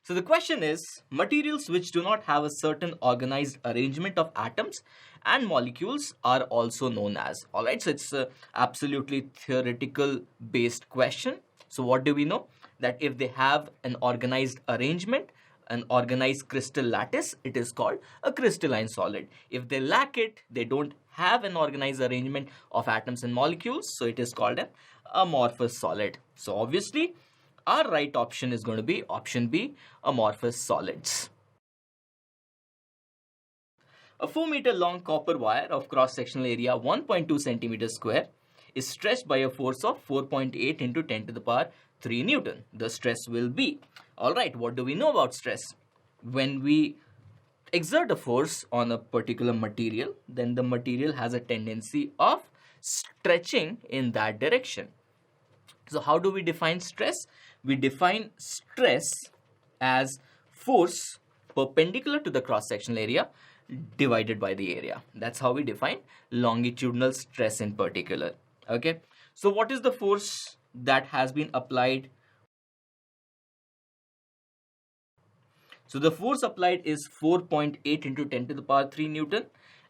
So the question is, materials which do not have a certain organized arrangement of atoms and molecules are also known as. All right, so it's a absolutely theoretical based question. So what do we know? That if they have an organized arrangement, an organized crystal lattice, it is called a crystalline solid. If they lack it, they don't have an organized arrangement of atoms and molecules, so it is called an amorphous solid. So obviously, our right option is going to be option B, amorphous solids. A 4-meter long copper wire of cross-sectional area 1.2 centimeters square is stretched by a force of 4.8 into 10 to the power 3 Newton. The stress will be. Alright, what do we know about stress? When we exert a force on a particular material, then the material has a tendency of stretching in that direction. So how do we define stress? We define stress as force perpendicular to the cross-sectional area divided by the area. That's how we define longitudinal stress in particular. Okay. So what is the force that has been applied? So the force applied is 4.8 into 10 to the power 3 Newton,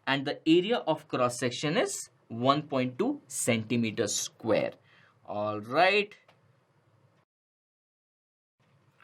and the area of cross section is 1.2 centimeters square. All right.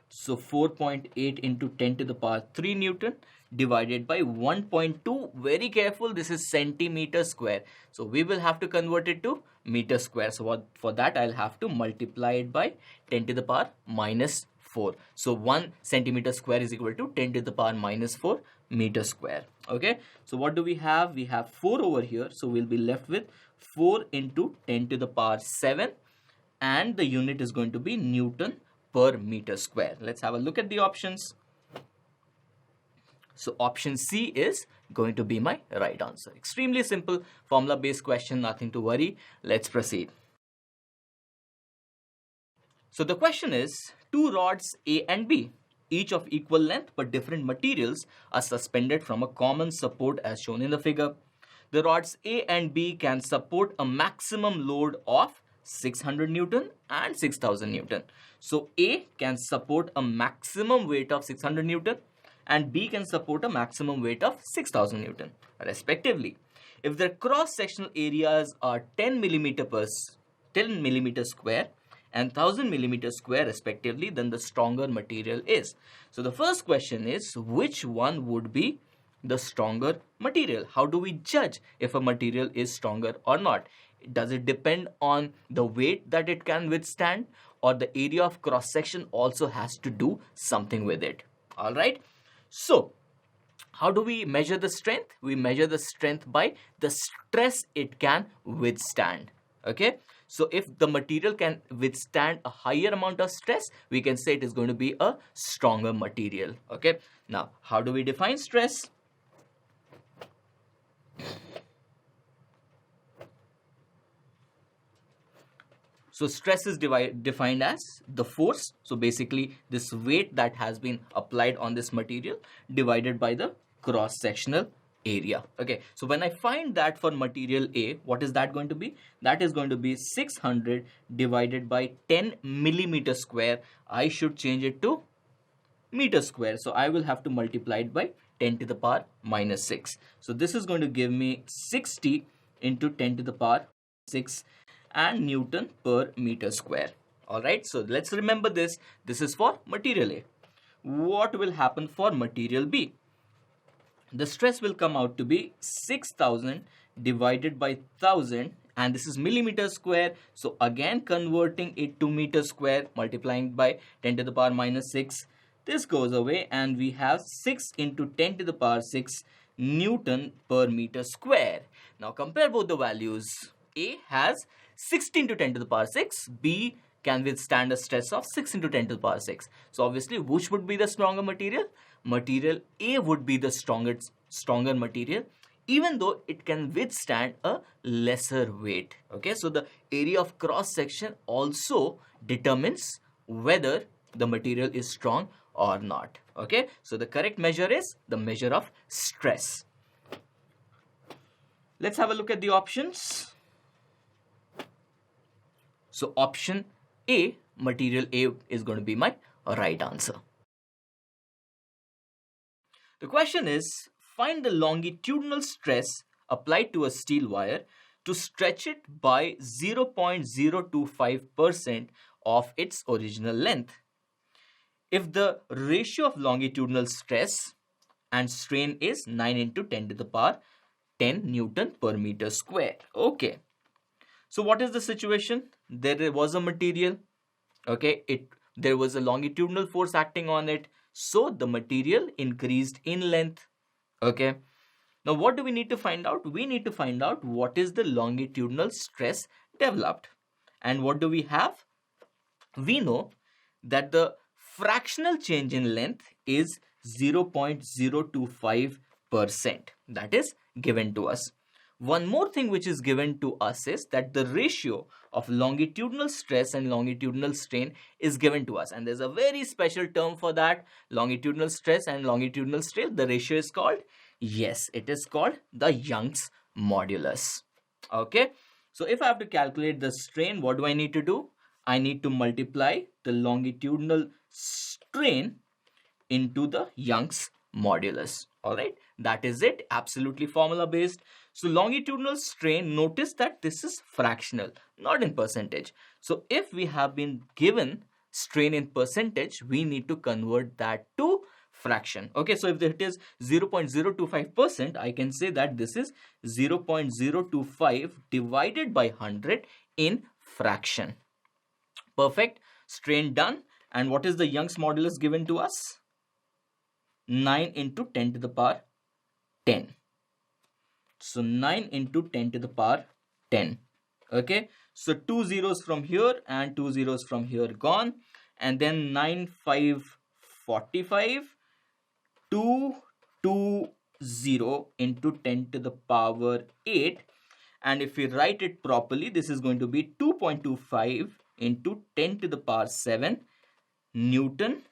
So 4.8 into 10 to the power 3 Newton divided by 1.2. Very careful, this is centimeter square. So we will have to convert it to meter square. So for that, I'll have to multiply it by 10 to the power minus 4. So 1 centimeter square is equal to 10 to the power minus 4 meter square. Okay. So what do we have? We have 4 over here. So we'll be left with 4 into 10 to the power 7. And the unit is going to be Newton per meter square. Let's have a look at the options. So option C is going to be my right answer. Extremely simple formula based question, nothing to worry. Let's proceed. So the question is, two rods A and B, each of equal length but different materials, are suspended from a common support as shown in the figure. The rods A and B can support a maximum load of 600 Newton and 6000 Newton. So A can support a maximum weight of 600 Newton and B can support a maximum weight of 6000 Newton respectively. If their cross-sectional areas are 10 millimeter square and 1000 millimeter square respectively, then the stronger material is. So the first question is, which one would be the stronger material? How do we judge if a material is stronger or not? Does it depend on the weight that it can withstand, or the area of cross section also has to do something with it? All right. So how do we measure the strength? We measure the strength by the stress it can withstand. Okay. So if the material can withstand a higher amount of stress, we can say it is going to be a stronger material. Okay. Now, how do we define stress? So stress is defined as the force. So basically this weight that has been applied on this material divided by the cross-sectional area. Okay, so when I find that for material A, what is that going to be? That is going to be 600 divided by 10 millimeter square. I should change it to meter square. So I will have to multiply it by 10 to the power minus 6. So this is going to give me 60 into 10 to the power 6 and Newton per meter square. All right, so let's remember this. This is for material A. What will happen for material B? The stress will come out to be 6000 divided by 1000, and this is millimeter square. So again converting it to meter square, multiplying by 10 to the power minus 6. This goes away and we have 6 into 10 to the power 6 Newton per meter square. Now compare both the values. A has 16 to 10 to the power 6. B can withstand a stress of 6 into 10 to the power 6. So obviously, which would be the stronger material? Material A would be the stronger material, even though it can withstand a lesser weight. Okay, so the area of cross section also determines whether the material is strong or not. Okay, so the correct measure is the measure of stress. Let's have a look at the options. So option A, material A, is going to be my right answer. The question is, find the longitudinal stress applied to a steel wire to stretch it by 0.025% of its original length. If the ratio of longitudinal stress and strain is 9 into 10 to the power 10 Newton per meter square. Okay. So what is the situation? There was a material. Okay. There was a longitudinal force acting on it. So the material increased in length. Okay. Now what do we need to find out? We need to find out what is the longitudinal stress developed. And what do we have? We know that the fractional change in length is 0.025%. That is given to us. One more thing which is given to us is that the ratio of longitudinal stress and longitudinal strain is given to us. And there's a very special term for that, longitudinal stress and longitudinal strain. The ratio is called, yes, it is called the Young's modulus. Okay. So if I have to calculate the strain, what do I need to do? I need to multiply the longitudinal strain into the Young's modulus. All right. That is it. Absolutely formula based. So longitudinal strain, notice that this is fractional, not in percentage. So if we have been given strain in percentage, we need to convert that to fraction. Okay, so if it is 0.025%, I can say that this is 0.025 divided by 100 in fraction. Perfect. Strain done. And what is the Young's modulus given to us? 9 into 10 to the power 10. So 9 into 10 to the power 10. Okay. So 2 zeros from here and 2 zeros from here gone. And then 9, 5, 45. 220 into 10 to the power 8. And if we write it properly, this is going to be 2.25 into 10 to the power 7 Newton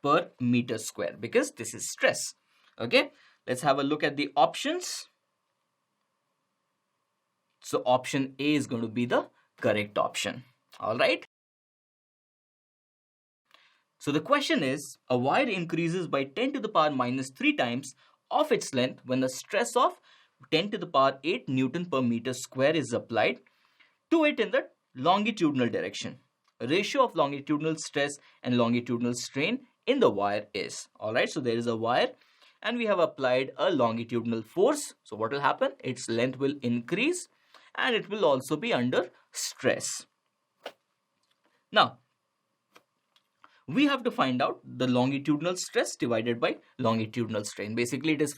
per meter square, because this is stress. Okay, let's have a look at the options. So option A is going to be the correct option. All right. So the question is, a wire increases by 10 to the power minus 3 times of its length when the stress of 10 to the power 8 Newton per meter square is applied to it in the longitudinal direction. Ratio of longitudinal stress and longitudinal strain in the wire is. Alright, so there is a wire and we have applied a longitudinal force. So what will happen? Its length will increase and it will also be under stress. Now, we have to find out the longitudinal stress divided by longitudinal strain. Basically, it is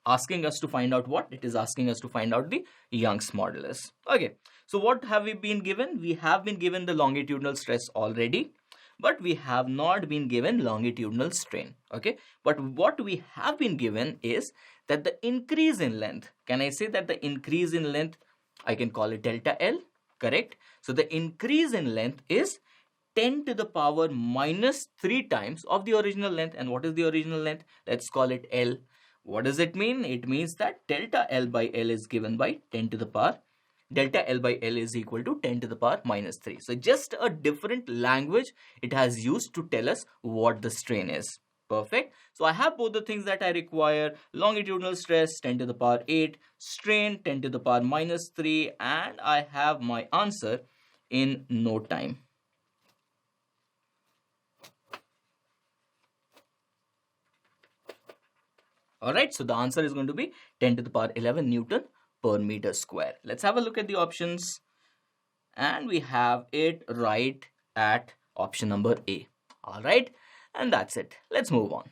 asking us to find out what? It is asking us to find out the Young's modulus. Okay, so what have we been given? We have been given the longitudinal stress already, but we have not been given longitudinal strain. Okay, but what we have been given is that the increase in length, can I say that the increase in length, I can call it delta L, correct? So the increase in length is 10 to the power minus 3 times of the original length. And what is the original length? Let's call it L. What does it mean? It means that delta L by L is given by 10 to the power. Delta L by L is equal to 10 to the power minus 3. So just a different language it has used to tell us what the strain is. Perfect. So I have both the things that I require. Longitudinal stress 10 to the power 8. Strain 10 to the power minus 3. And I have my answer in no time. Alright, so the answer is going to be 10 to the power 11 Newton per meter square. Let's have a look at the options. And we have it right at option number A. Alright, and that's it. Let's move on.